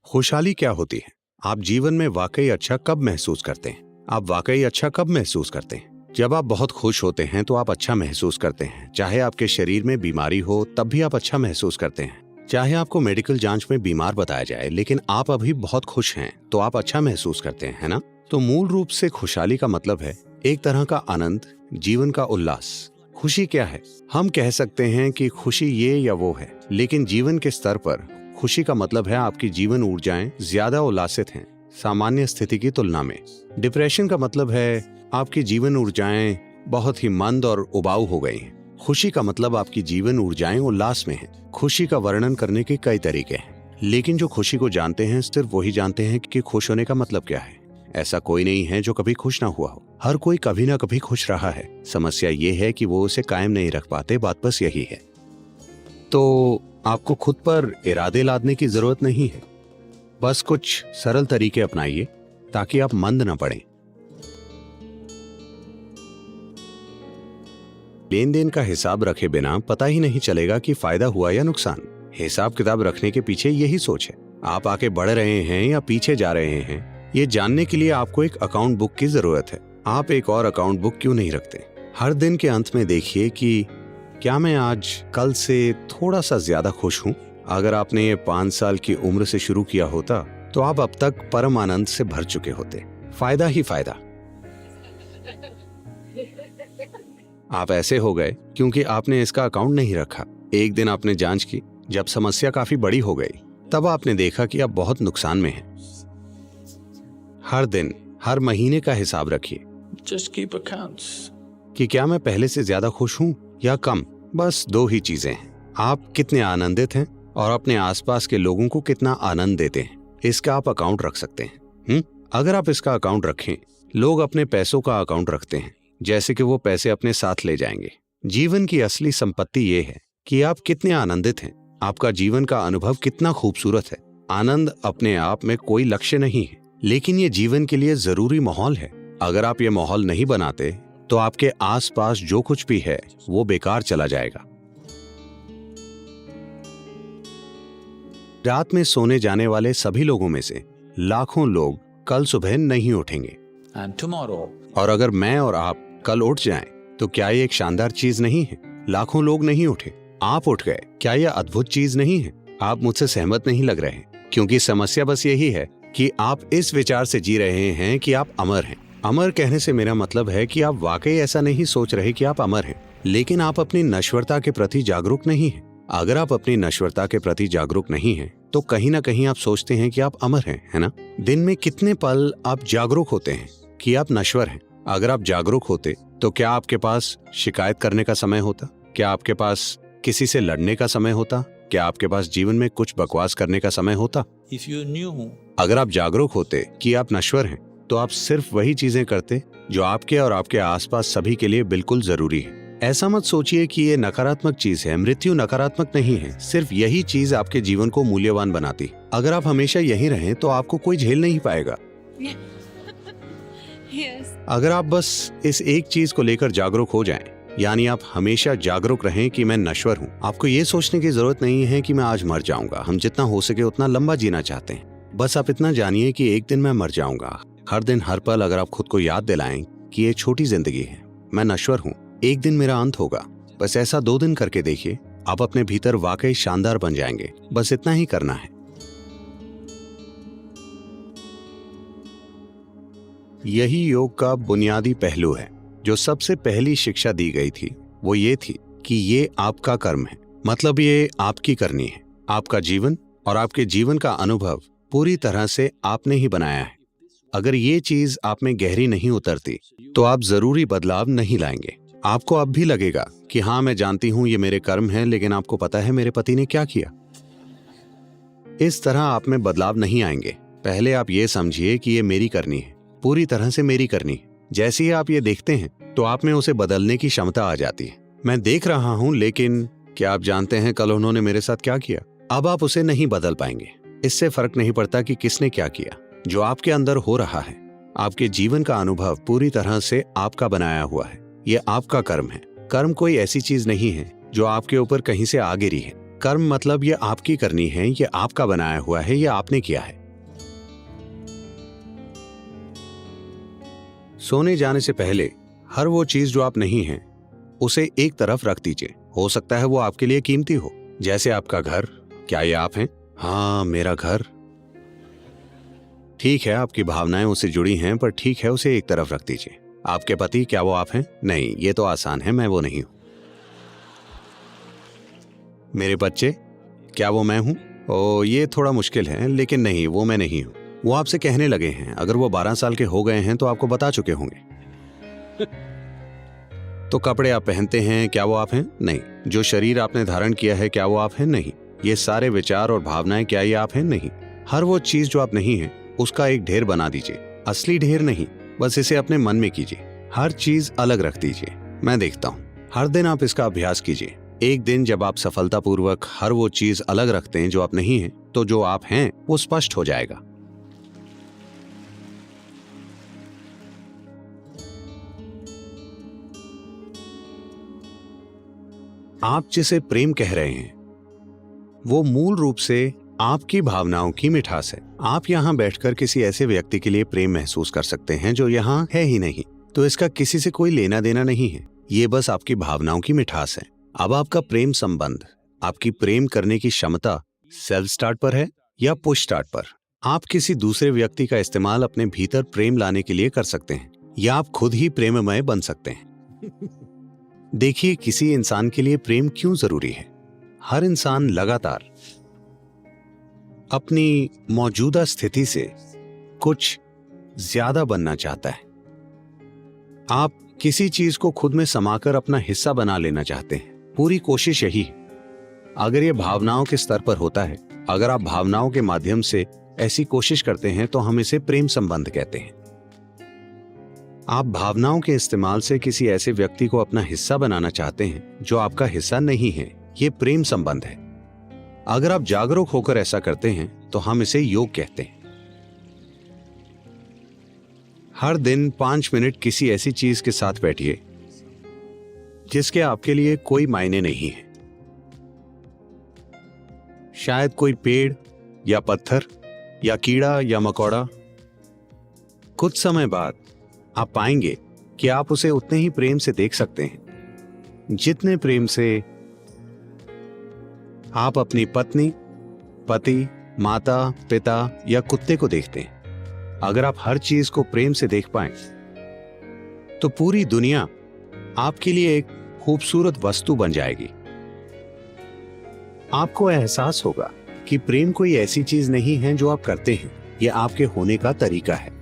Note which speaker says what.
Speaker 1: खुशहाली क्या होती है? आप जीवन में वाकई अच्छा कब महसूस करते हैं? आप वाकई अच्छा कब महसूस करते हैं? जब आप बहुत खुश होते हैं तो आप अच्छा महसूस करते हैं। चाहे आपके शरीर में बीमारी हो तब भी आप अच्छा महसूस करते हैं। चाहे आपको मेडिकल जांच में बीमार बताया जाए लेकिन आप अभी बहुत खुश हैं तो आप अच्छा महसूस करते हैं, है ना? तो मूल रूप से खुशहाली का मतलब है एक तरह का आनंद, जीवन का उल्लास। खुशी क्या है? हम कह सकते हैं कि खुशी ये या वो है, लेकिन जीवन के स्तर पर खुशी का मतलब है आपकी जीवन ऊर्जाएं ज्यादा उल्लासित हैं सामान्य स्थिति की तुलना में। डिप्रेशन का मतलब है आपकी जीवन ऊर्जाएं बहुत ही मंद और उबाऊ हो गई हैं। खुशी का मतलब आपकी जीवन ऊर्जाएं उल्लास में हैं। खुशी का वर्णन करने के कई तरीके हैं, लेकिन जो खुशी को जानते हैं सिर्फ वही जानते हैं कि खुश होने का मतलब क्या है। ऐसा कोई नहीं है जो कभी खुश ना हुआ हो। हर कोई कभी ना कभी खुश रहा है। समस्या ये है कि वो उसे कायम नहीं रख पाते। बात बस यही है। तो आपको खुद पर इरादे लादने की जरूरत नहीं है। बस कुछ सरल तरीके अपनाइए ताकि आप मंद न पड़ें। लेन देन का हिसाब रखे बिना पता ही नहीं चलेगा कि फायदा हुआ या नुकसान। हिसाब किताब रखने के पीछे यही सोच है। आप आगे बढ़ रहे हैं या पीछे जा रहे हैं, ये जानने के लिए आपको एक अकाउंट बुक की जरूरत है। आप एक और अकाउंट बुक क्यों नहीं रखते? हर दिन के अंत में देखिए कि क्या मैं आज कल से थोड़ा सा ज्यादा खुश हूँ? अगर आपने ये 5 साल की उम्र से शुरू किया होता तो आप अब तक परम आनंद से भर चुके होते। फायदा ही फायदा। आप ऐसे हो गए क्योंकि आपने इसका अकाउंट नहीं रखा। एक दिन आपने जांच की, जब समस्या काफी बड़ी हो गई तब आपने देखा कि आप बहुत नुकसान में हैं। हर दिन, हर महीने का हिसाब रखिए।
Speaker 2: Just keep accounts.
Speaker 1: कि क्या मैं पहले से ज्यादा खुश हूँ या कम? बस 2 ही चीजें हैं, आप कितने आनंदित हैं और अपने आसपास के लोगों को कितना आनंद देते हैं। इसका आप अकाउंट रख सकते हैं। अगर आप इसका अकाउंट रखें, लोग अपने पैसों का अकाउंट रखते हैं, जैसे कि वो पैसे अपने साथ ले जाएंगे। जीवन की असली संपत्ति ये है कि आप कितने आनंदित हैं, आपका जीवन का अनुभव कितना खूबसूरत है। आनंद अपने आप में कोई लक्ष्य नहीं है, लेकिन ये जीवन के लिए जरूरी माहौल है। अगर आप ये माहौल नहीं बनाते तो आपके आसपास जो कुछ भी है वो बेकार चला जाएगा। रात में सोने जाने वाले सभी लोगों में से लाखों लोग कल सुबह नहीं उठेंगे।
Speaker 2: And tomorrow,
Speaker 1: और अगर मैं और आप कल उठ जाएं, तो क्या ये एक शानदार चीज नहीं है? लाखों लोग नहीं उठे, आप उठ गए। क्या यह अद्भुत चीज नहीं है? आप मुझसे सहमत नहीं लग रहे, क्योंकि समस्या बस यही है कि आप इस विचार से जी रहे हैं कि आप अमर हैं। अमर कहने से मेरा मतलब है कि आप वाकई ऐसा नहीं सोच रहे कि आप अमर हैं, लेकिन आप अपनी नश्वरता के प्रति जागरूक नहीं हैं। अगर आप अपनी नश्वरता के प्रति जागरूक नहीं हैं, तो कहीं ना कहीं आप सोचते हैं कि आप अमर हैं, है ना? दिन में कितने पल आप जागरूक होते हैं कि आप नश्वर हैं? अगर आप जागरूक होते तो क्या आपके पास शिकायत करने का समय होता? क्या आपके पास किसी से लड़ने का समय होता? क्या आपके पास जीवन में कुछ बकवास करने का समय होता?
Speaker 2: if you knew
Speaker 1: अगर आप जागरूक होते कि आप नश्वर हैं, तो आप सिर्फ वही चीजें करते जो आपके और आपके आसपास सभी के लिए बिल्कुल जरूरी है। ऐसा मत सोचिए कि ये नकारात्मक चीज है। मृत्यु नकारात्मक नहीं है, सिर्फ यही चीज आपके जीवन को मूल्यवान बनाती। अगर आप हमेशा यहीं रहें तो आपको कोई झेल नहीं पाएगा।
Speaker 3: Yes.
Speaker 1: अगर आप बस इस एक चीज को लेकर जागरूक हो जाएं, यानी आप हमेशा जागरूक रहें कि मैं नश्वर हूँ। आपको ये सोचने की जरूरत नहीं है कि मैं आज मर जाऊंगा। हम जितना हो सके उतना लंबा जीना चाहते हैं। बस आप इतना जानिए कि एक दिन मैं मर जाऊंगा। हर दिन, हर पल अगर आप खुद को याद दिलाएं कि ये छोटी जिंदगी है, मैं नश्वर हूँ, एक दिन मेरा अंत होगा। बस ऐसा 2 दिन करके देखिए, आप अपने भीतर वाकई शानदार बन जाएंगे। बस इतना ही करना है। यही योग का बुनियादी पहलू है। जो सबसे पहली शिक्षा दी गई थी वो ये थी कि ये आपका कर्म है, मतलब ये आपकी करनी है। आपका जीवन और आपके जीवन का अनुभव पूरी तरह से आपने ही बनाया है। अगर ये चीज आप में गहरी नहीं उतरती तो आप जरूरी बदलाव नहीं लाएंगे। आपको अब भी लगेगा कि हाँ, मैं जानती हूं ये मेरे कर्म हैं, लेकिन आपको पता है मेरे पति ने क्या किया। इस तरह आप में बदलाव नहीं आएंगे। पहले आप ये समझिए कि ये मेरी करनी है, पूरी तरह से मेरी करनी है। जैसे ही आप ये देखते हैं तो आप में उसे बदलने की क्षमता आ जाती है। मैं देख रहा हूं, लेकिन क्या आप जानते हैं कल उन्होंने मेरे साथ क्या किया? अब आप उसे नहीं बदल पाएंगे। इससे फर्क नहीं पड़ता कि किसने क्या किया। जो आपके अंदर हो रहा है, आपके जीवन का अनुभव पूरी तरह से आपका बनाया हुआ है। ये आपका कर्म है। कर्म कोई ऐसी चीज नहीं है जो आपके ऊपर कहीं से आ गिरी है। कर्म मतलब ये आपकी करनी है, ये आपका बनाया हुआ है, ये आपने किया है। सोने जाने से पहले हर वो चीज जो आप नहीं हैं उसे एक तरफ रख दीजिए। हो सकता है वो आपके लिए कीमती हो, जैसे आपका घर। क्या ये आप हैं? हाँ, मेरा घर। ठीक है, आपकी भावनाएं उससे जुड़ी हैं, पर ठीक है, उसे एक तरफ रख दीजिए। आपके पति, क्या वो आप हैं? नहीं, ये तो आसान है, मैं वो नहीं हूं। मेरे बच्चे, क्या वो मैं हूं? ओ, ये थोड़ा मुश्किल है, लेकिन नहीं, वो मैं नहीं हूं। वो आपसे कहने लगे हैं। अगर वो 12 साल के हो गए हैं तो आपको बता चुके होंगे। तो कपड़े आप पहनते हैं, क्या वो आप हैं? नहीं। जो शरीर आपने धारण किया है, क्या वो आप हैं? नहीं। ये सारे विचार और भावनाएं, क्या ये आप हैं? नहीं। हर वो चीज जो आप नहीं हैं उसका एक ढेर बना दीजिए। असली ढेर नहीं, बस इसे अपने मन में कीजिए। हर चीज अलग रख दीजिए। मैं देखता हूं। हर दिन आप इसका अभ्यास कीजिए। एक दिन जब आप सफलतापूर्वक हर वो चीज अलग रखते हैं जो आप नहीं हैं, तो जो आप हैं वो स्पष्ट हो जाएगा। आप जिसे प्रेम कह रहे हैं वो मूल रूप से आपकी भावनाओं की मिठास है। आप यहाँ बैठकर किसी ऐसे व्यक्ति के लिए प्रेम महसूस कर सकते हैं जो यहाँ है ही नहीं, तो इसका किसी से कोई लेना देना नहीं है। ये बस आपकी भावनाओं की मिठास है। अब आपका प्रेम संबंध, आपकी प्रेम करने की क्षमता सेल्फ स्टार्ट पर है या पुश स्टार्ट पर। आप किसी दूसरे व्यक्ति का इस्तेमाल अपने भीतर प्रेम लाने के लिए कर सकते हैं, या आप खुद ही प्रेममय बन सकते हैं। देखिए, किसी इंसान के लिए प्रेम क्यों जरूरी है। हर इंसान लगातार अपनी मौजूदा स्थिति से कुछ ज्यादा बनना चाहता है। आप किसी चीज को खुद में समाकर अपना हिस्सा बना लेना चाहते हैं। पूरी कोशिश यही है। अगर यह भावनाओं के स्तर पर होता है, अगर आप भावनाओं के माध्यम से ऐसी कोशिश करते हैं, तो हम इसे प्रेम संबंध कहते हैं। आप भावनाओं के इस्तेमाल से किसी ऐसे व्यक्ति को अपना हिस्सा बनाना चाहते हैं जो आपका हिस्सा नहीं है। यह प्रेम संबंध है। अगर आप जागरूक होकर ऐसा करते हैं तो हम इसे योग कहते हैं। हर दिन 5 मिनट किसी ऐसी चीज के साथ बैठिए जिसके आपके लिए कोई मायने नहीं है। शायद कोई पेड़ या पत्थर या कीड़ा या मकोड़ा। कुछ समय बाद आप पाएंगे कि आप उसे उतने ही प्रेम से देख सकते हैं जितने प्रेम से आप अपनी पत्नी, पति, माता, पिता या कुत्ते को देखते हैं। अगर आप हर चीज को प्रेम से देख पाएं, तो पूरी दुनिया आपके लिए एक खूबसूरत वस्तु बन जाएगी। आपको एहसास होगा कि प्रेम कोई ऐसी चीज नहीं है जो आप करते हैं, यह आपके होने का तरीका है।